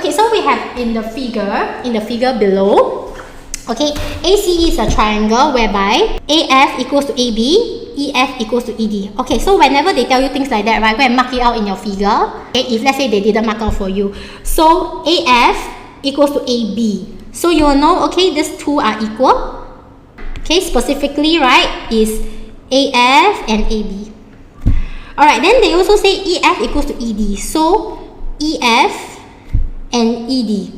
Okay, so we have in the figure below, okay, ACE is a triangle whereby AF equals to AB, EF equals to ED. Okay, so whenever they tell you things like that, right, go and mark it out in your figure. Okay, if let's say they didn't mark out for you. So AF equals to AB. So you will know, okay, these two are equal. Okay, specifically, right, is AF and AB. Alright, then they also say EF equals to ED. So EF and ED.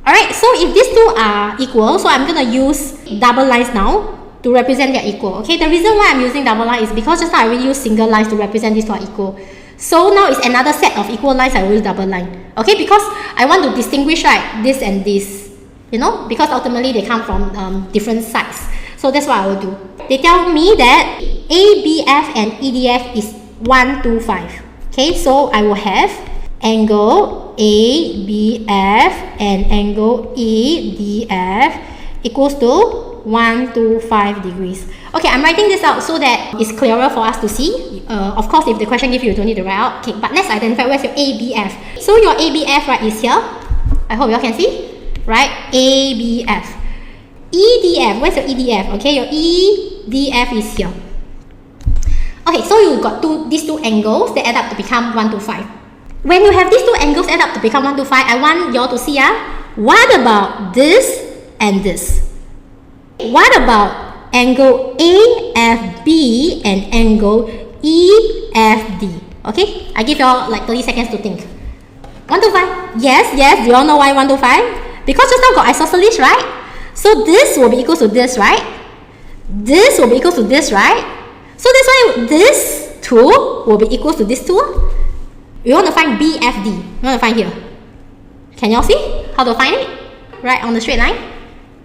Alright, so if these two are equal, so I'm going to use double lines now to represent their equal. Okay, the reason why I'm using double line is because just now I already used single lines to represent these two are equal. So now it's another set of equal lines, I will use double line. Okay, because I want to distinguish, right, this and this. You know, because ultimately they come from different sides. So that's what I will do. They tell me that ABF and EDF is 125. Okay, so I will have angle ABF and angle EDF equals to 125 degrees. Okay, I'm writing this out so that it's clearer for us to see. Of course, if the question gives you, you don't need to write out. Okay, but let's identify where's your ABF. So your ABF, right, is here. I hope you all can see. Right, ABF. EDF, where's your EDF? Okay, your EDF is here. Okay, so you got these two angles that add up to become 125. When you have these two angles add up to become 125, I want y'all to see, what about this and this? What about angle AFB and angle EFD? Okay, I give y'all like 30 seconds to think. 125. Yes, do y'all know why 125? Because just now got isosceles, right? So this will be equal to this, right? This will be equal to this, right? So that's why this 2 will be equal to this 2. You want to find BFD. You want to find here. Can y'all see how to find it? Right, on the straight line.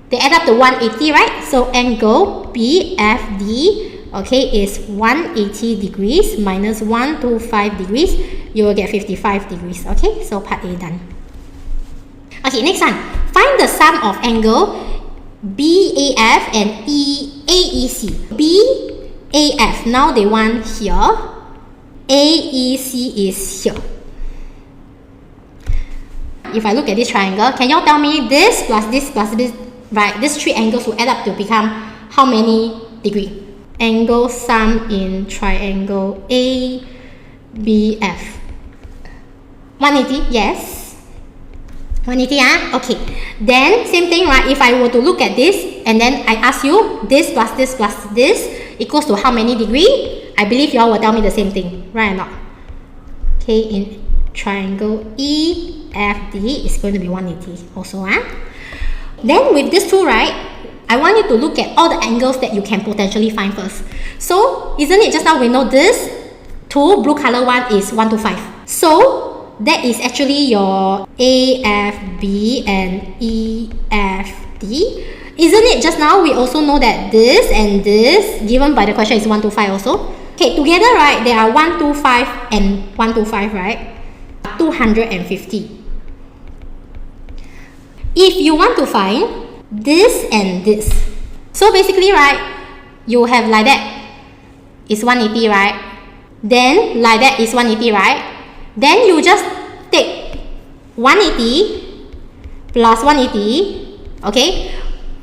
They add up to 180, right? So angle BFD, okay, is 180 degrees minus 125 degrees. You will get 55 degrees. Okay, so part A done. Okay, next one. Find the sum of angle BAF and AEC. BAF, now they want here. AEC is here. If I look at this triangle, can y'all tell me this plus this, right? These three angles will add up to become how many degree? Angle sum in triangle ABF. 180, yes. 180, okay. Then same thing, right? If I were to look at this and then I ask you this plus this plus this equals to how many degree? I believe y'all will tell me the same thing, right or not? Okay, in triangle EFD is going to be 180 also. Then with this two, right, I want you to look at all the angles that you can potentially find first. So isn't it just now we know this two blue color one is 125. So that is actually your AFB and EFD. Isn't it just now we also know that this and this given by the question is 125 also? Okay, together, right, they are 125 and 125, right? 250. If you want to find this and this, so basically, right, you have like that is 180, right? Then like that is 180, right? Then you just take 180 plus 180, okay?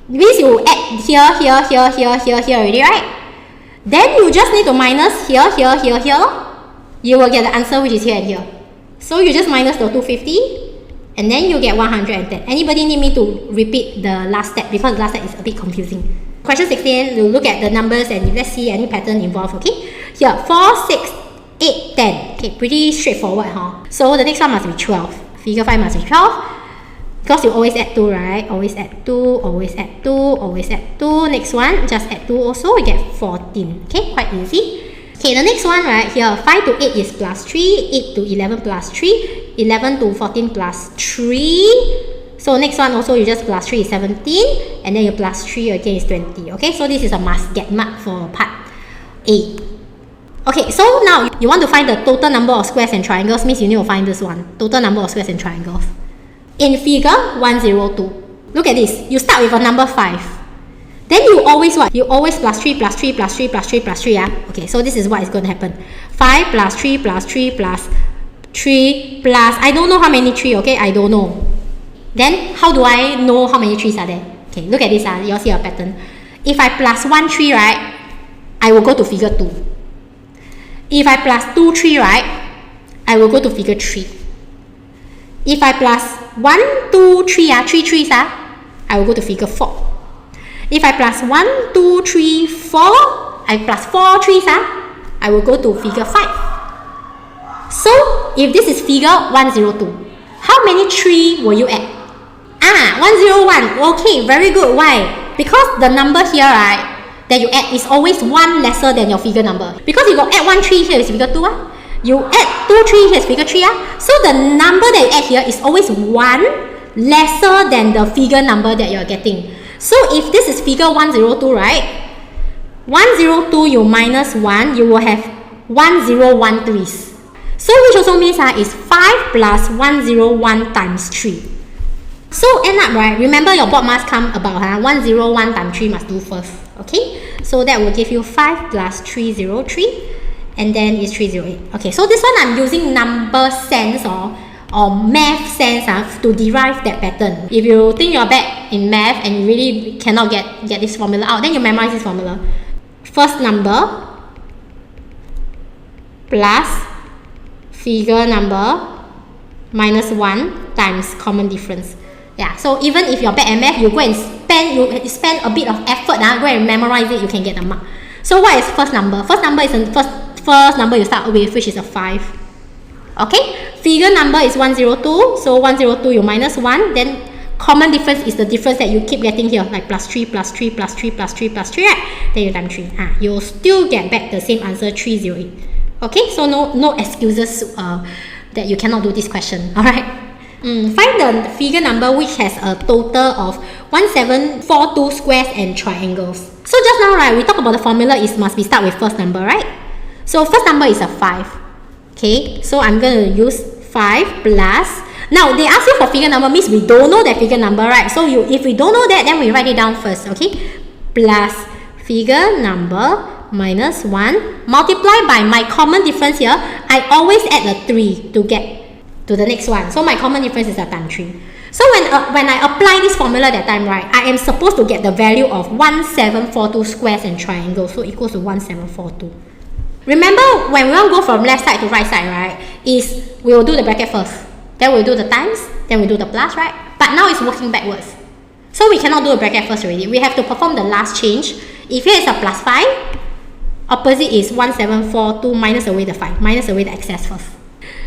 Means you add here already, right? Then you just need to minus here. You will get the answer which is here and here. So you just minus the 250 and then you get 110. Anybody need me to repeat the last step because the last step is a bit confusing. Question 16, we'll look at the numbers and let's see any pattern involved, okay? Here, 4, 6, 8, 10. Okay, pretty straightforward, huh? So the next one must be 12. Figure 5 must be 12. Because you always add 2, right? Always add 2, always add 2, always add 2. Next one, just add 2 also, we get 14. Okay, quite easy. Okay, the next one, right here, 5 to 8 is plus 3, 8 to 11 plus 3, 11 to 14 plus 3. So next one also, you just plus 3 is 17, and then you plus 3 again is 20. Okay, so this is a must get mark for part A. Okay, so now you want to find the total number of squares and triangles, means you need to find this one, total number of squares and triangles. In figure 102, look at this, you start with a number 5. Then you always what? You always plus 3 plus 3 plus 3 plus 3 plus 3, yeah? Okay, so this is what is going to happen. 5 plus 3 plus 3 plus 3 plus, I don't know how many 3, okay? I don't know. Then, how do I know how many 3s are there? Okay, look at this, you'll see a pattern. If I plus 1 3, right, I will go to figure 2. If I plus 2 3, right, I will go to figure 3. If I plus 1 2 3, 3 3s, I will go to figure 4. If I plus 1 2 3 4, I plus 4 3s, I will go to figure 5. So, if this is figure 102, how many 3 will you add? 101. Okay, very good. Why? Because the number here, right, that you add is always 1 lesser than your figure number. Because you go add 1 3 here is figure 2. You add 2 3 here is figure 3. So the number that you add here is always 1 lesser than the figure number that you are getting. So if this is figure 102, right? 102 you minus 1, you will have 1013s. So which also means is 5 plus 101 times 3. So end up, right, remember your board must come about 101 times 3 must do first. Okay, so that will give you 5 plus 303, and then it's 308. Okay, so this one I'm using number sense or math sense to derive that pattern. If you think you're bad in math and you really cannot get this formula out, then you memorize this formula. First number plus figure number minus 1 times common difference. Yeah, so even if you're bad at math, you go and spend a bit of effort, go and memorize it, you can get the mark. So what is first number? First number is the first number you start with, which is a 5. Okay, figure number is 102, so 102 you minus 1, then common difference is the difference that you keep getting here, like plus 3, plus 3, plus 3, plus 3, plus 3, right? Then you times 3. You'll still get back the same answer, 308. Okay, so no excuses that you cannot do this question, alright? Find the figure number which has a total of 1742 squares and triangles. So just now, right, we talked about the formula is must be start with first number, right? So first number is a 5. Okay, so I'm going to use 5 plus. Now, they ask you for figure number means we don't know that figure number, right? So if we don't know that, then we write it down first, okay? Plus figure number minus 1 multiplied by my common difference here. I always add a 3 to get to the next one. So my common difference is a times 3. So when I apply this formula that time, right, I am supposed to get the value of 1742 squares and triangles. So equals to 1742. Remember, when we want to go from left side to right side, right, is we will do the bracket first. Then we'll do the times, then we do the plus, right? But now it's working backwards. So we cannot do a bracket first already. We have to perform the last change. If here is a plus 5, opposite is 1742 minus away the 5. Minus away the excess first.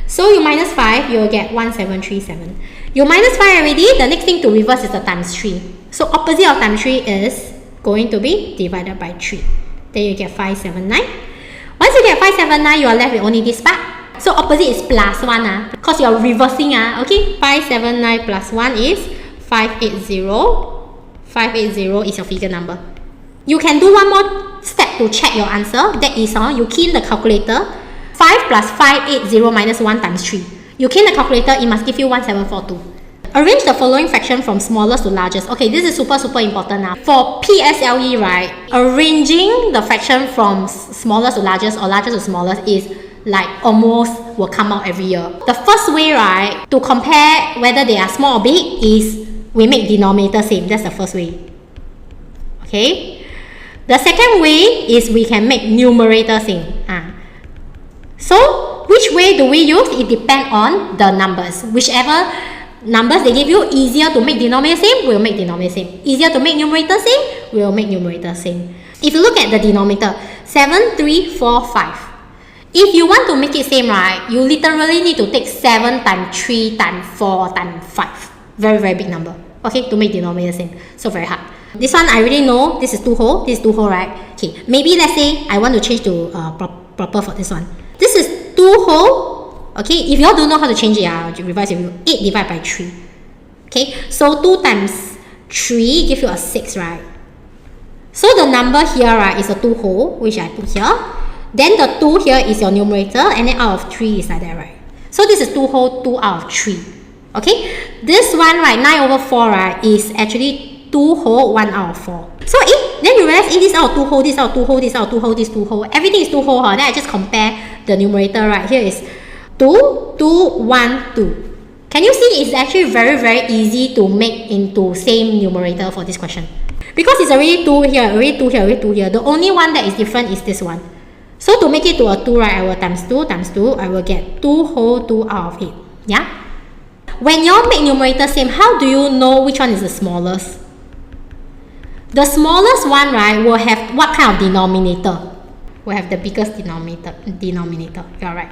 So you minus 5, you will get 1737. You minus 5 already, the next thing to reverse is the times 3. So opposite of times 3 is going to be divided by 3. Then you get 579. Once you get 579, you are left with only this part. So opposite is plus 1, because you are reversing. Okay, 579 plus 1 is 580. 580 is your figure number. You can do one more step to check your answer. That is, you key in the calculator. 5 plus 580 minus 1 times 3. You key in the calculator, it must give you 1742. Arrange the following fraction from smallest to largest. Okay, this is super important now. For PSLE, right, arranging the fraction from smallest to largest or largest to smallest is like almost will come out every year. The first way, right, to compare whether they are small or big is we make denominator same. That's the first way. Okay. The second way is we can make numerator same. So which way do we use? It depends on the numbers. Whichever numbers they give you, easier to make denominator same, we'll make denominator same. Easier to make numerator same, we'll make numerator same. If you look at the denominator, 7, 3, 4, 5. If you want to make it same, right, you literally need to take 7 times 3 times 4 times 5. Very big number. Okay, to make denominator same. So very hard. This one I already know. This is 2 whole. This is 2 whole, right? Okay, maybe let's say I want to change to proper for this one. This is 2 whole. Okay, if you all don't know how to change it, I'll revise with you. 8 divided by 3. Okay, so 2 times 3 give you a 6, right? So the number here, right, is a 2 whole, which I put here. Then the 2 here is your numerator, and then out of 3 is like that, right? So this is 2 whole, 2 out of 3. Okay, this one, right, 9 over 4, right, is actually 2 whole, 1 out of 4. So then you realize, this out of 2 whole, this out of 2 whole, this out of 2 whole, this 2 whole, everything is 2 whole, then I just compare the numerator, right? Here is 2, 2, 1, 2. Can you see it's actually very easy to make into same numerator for this question? Because it's already 2 here, already 2 here, already 2 here. The only one that is different is this one. So to make it to a 2, right, I will times 2 times 2. I will get 2 whole 2 out of it. Yeah? When you all make numerator same, how do you know which one is the smallest? The smallest one, right, will have what kind of denominator? Will have the biggest denominator. You're right.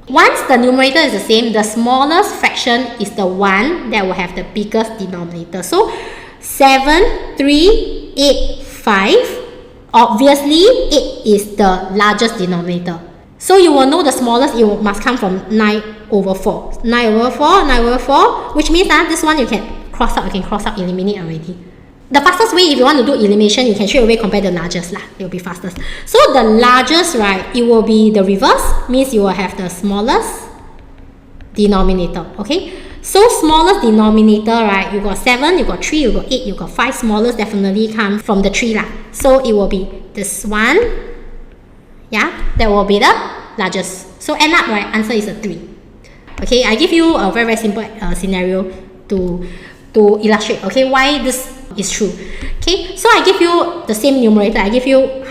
Once the numerator is the same, the smallest fraction is the one that will have the biggest denominator. So 7, 3, 8, 5. Obviously, 8 is the largest denominator. So you will know the smallest, it must come from 9 over 4. 9 over 4, 9 over 4, which means that this one you can cross out, eliminate already. The fastest way, if you want to do elimination, you can straight away compare the largest. It will be fastest. So the largest, right, it will be the reverse, means you will have the smallest denominator, okay? So smallest denominator, right, you got 7, you got 3, you got 8, you got 5. Smallest definitely come from the 3 lah. So it will be this one. Yeah, that will be the largest. So end up, right, answer is a 3. Okay, I give you a very simple scenario to illustrate, okay, why this is true. Okay, so I give you the same numerator. I give you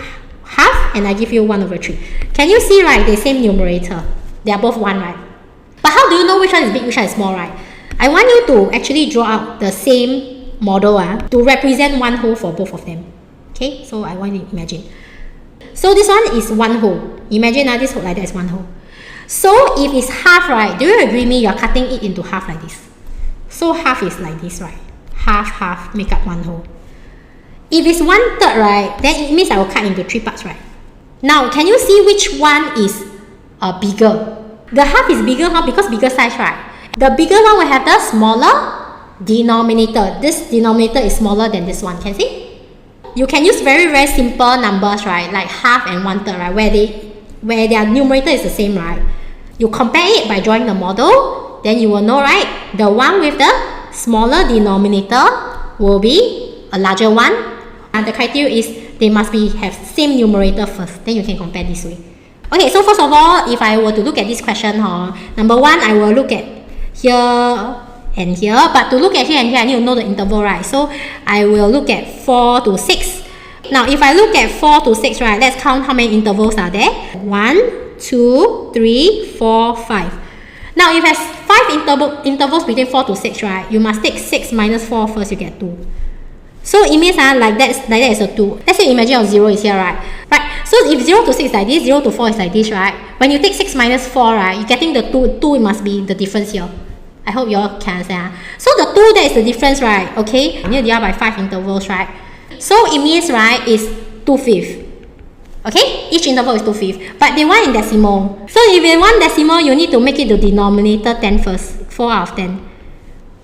half and I give you 1 over 3. Can you see, right, the same numerator? They are both 1, right? But how do you know which one is big, which one is small, right? I want you to actually draw out the same model to represent 1 whole for both of them. Okay, so I want you to imagine. So this one is 1 whole. Imagine this whole like that is 1 whole. So if it's half, right, do you agree with me? You're cutting it into half like this. So half is like this, right? Half, make up 1 whole. If it's 1/3, right, then it means I will cut into 3 parts, right? Now, can you see which one is bigger? The half is bigger, because bigger size, right? The bigger one will have the smaller denominator. This denominator is smaller than this one. Can you see? You can use very simple numbers, right? Like half and 1/3, right? Where their numerator is the same, right? You compare it by drawing the model, then you will know, right? The one with the smaller denominator will be a larger one. And the criteria is they must have same numerator first. Then you can compare this way. Okay, so first of all, if I were to look at this question, number 1, I will look at here and here. But to look at here and here, I need to know the interval, right? So I will look at 4 to 6. Now, if I look at 4 to 6, right, let's count how many intervals are there. 1, 2, 3, 4, 5. Now, if it has 5 intervals between 4 to 6, right, you must take 6 minus 4 first, you get 2. So it means like that is a 2. Let's say imagine of 0 is here, right? Right. So if 0 to 6 is like this, 0 to 4 is like this, right? When you take 6 minus 4, right, you're getting the 2. 2 must be the difference here. I hope you all can understand. So the 2, that is the difference, right? Okay. You need to divide by 5 intervals, right? So it means, right, is 2/5. Okay? Each interval is 2/5. But they want in decimal. So if they want decimal, you need to make it the denominator 10 first. 4 out of 10.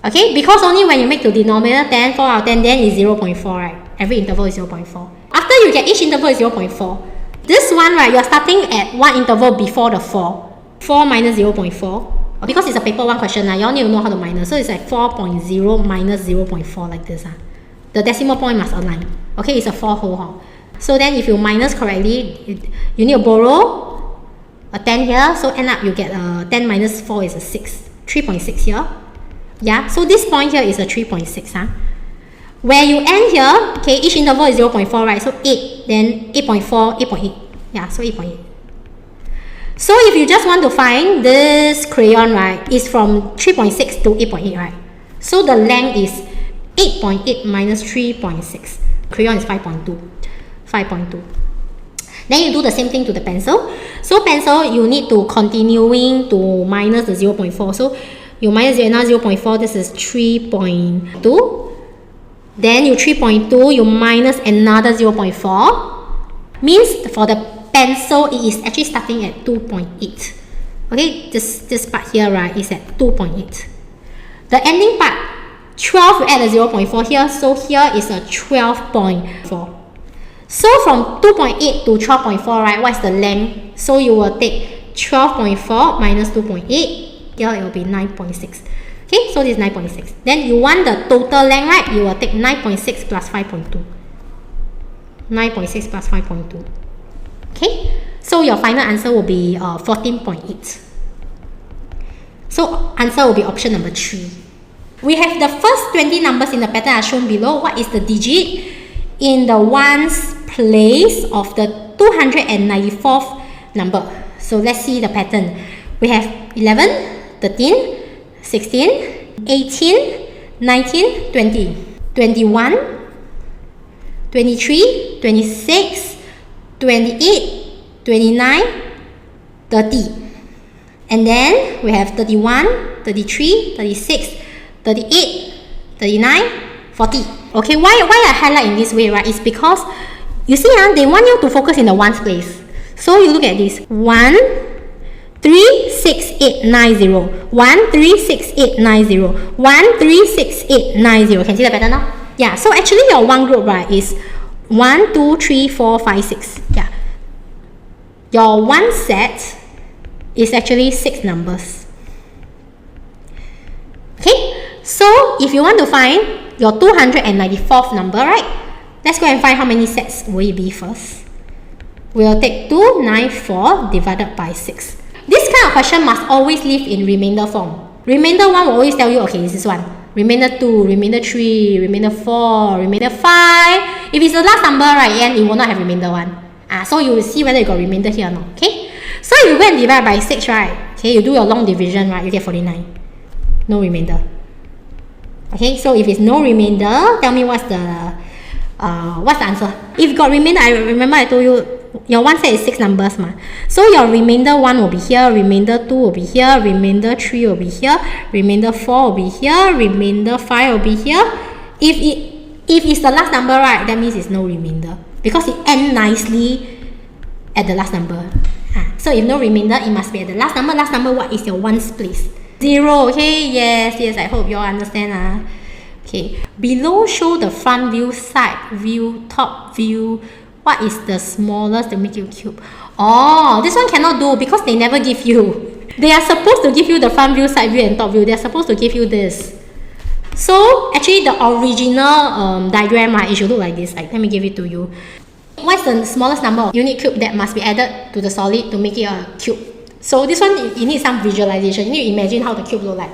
Okay? Because only when you make the denominator 10, 4 out of 10, then it's 0.4, right? Every interval is 0.4. After you get each interval is 0.4. This one, right, you're starting at 1 interval before the 4. 4 minus 0.4. Because it's a paper 1 question, you all need to know how to minus. So it's like 4.0 minus 0.4 like this. The decimal point must align. Okay, it's a 4 whole. So then if you minus correctly, you need to borrow a 10 here. So end up you get 10 minus 4 is a 6. 3.6 here. Yeah, so this point here is a 3.6. Where you end here, okay, each interval is 0.4, right? So 8, then 8.4, 8.8. Yeah, so 8.8. So if you just want to find this crayon, right, is from 3.6 to 8.8, right? So the length is 8.8 minus 3.6. Crayon is 5.2. 5.2. Then you do the same thing to the pencil. So pencil, you need to continuing to minus the 0.4. So you minus another 0.4, this is 3.2. Then you 3.2, you minus another 0.4. Means for the pencil, it is actually starting at 2.8. Okay, this part here, right, is at 2.8. The ending part, 12, you add a 0.4 here, so here is a 12.4. So from 2.8 to 12.4, right, what's the length? So you will take 12.4 minus 2.8, here it will be 9.6. Okay, so this is 9.6. Then you want the total length, right? You will take 9.6 plus 5.2. 9.6 plus 5.2. Okay, so your final answer will be 14.8. So answer will be option number 3. We have the first 20 numbers in the pattern are shown below. What is the digit in the ones place of the 294th number? So let's see the pattern. We have 11, 13, 16, 18, 19, 20, 21, 23, 26, 28, 29, 30. And then we have 31, 33, 36, 38, 39, 40. Okay, why I highlight in this way, right? It's because you see, they want you to focus in the ones place. So you look at this. 1, 3, 6, 8, 9, 0. 1, 3, 6, 8, 9, 0. 1, 3, 6, 8, 9, 0. Can you see the pattern now? Yeah, so actually your one group, right, is 1, 2, 3, 4, 5, 6. Yeah. Your one set is actually 6 numbers. Okay? So, if you want to find your 294th number, right? Let's go and find how many sets will it be first. We'll take 294 divided by 6. This kind of question must always live in remainder form. Remainder 1 will always tell you, okay, this is 1. Remainder 2, remainder 3, remainder 4, remainder 5. If it's the last number, right, and it will not have remainder 1. So you will see whether you got remainder here or not, okay? So if you go and divide by 6, right, okay, you do your long division, right, you get 49. No remainder. Okay, so if it's no remainder, tell me what's the answer. If got remainder, I remember I told you your one set is 6 numbers ma. So your remainder 1 will be here, remainder 2 will be here, remainder 3 will be here, remainder 4 will be here, remainder 5 will be here. If it's the last number, right, that means it's no remainder because it ends nicely at the last number. So if no remainder, it must be at the last number. Last number, what is your ones place? 0, okay? Yes, I hope you all understand. Okay, below show the front view, side view, top view. What is the smallest to make you cube? Oh, this one cannot do because they never give you. They are supposed to give you the front view, side view and top view. They are supposed to give you this. So, actually the original diagram, right, it should look like this. Like, let me give it to you. What's the smallest number of unit cube that must be added to the solid to make it a cube? So this one, you need some visualization. You need to imagine how the cube look like.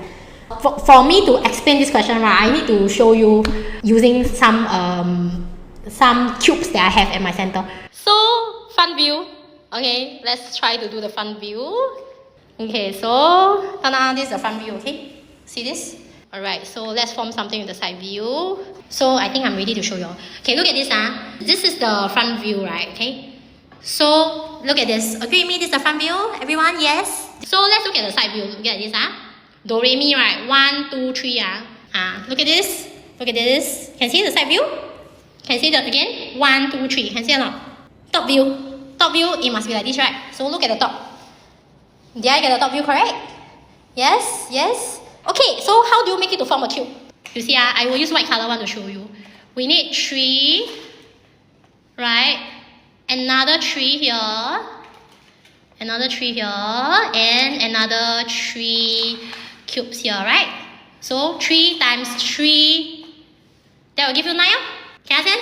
For me to explain this question, right, I need to show you using some cubes that I have at my center. So, front view. Okay, let's try to do the front view. Okay, so, this is the front view, okay? See this? Alright, so let's form something with the side view. So, I think I'm ready to show you all. Okay, look at this. This is the front view, right? Okay. So, look at this. Agree with me, this is the front view? Everyone, yes? So, let's look at the side view. Look at this. Do, re, mi, right? 1, 2, 3. Look at this. Look at this. Can you see the side view? Can you see that again? 1, 2, 3. Can you see or not? Top view. Top view, it must be like this, right? So, look at the top. Did I get the top view correct? Yes? Yes? Okay, so how do you make it to form a cube? You see, I will use white color one to show you. We need 3, right? Another 3 here, another 3 here, and another 3 cubes here, right? So 3 times 3, that will give you 9. Can I understand?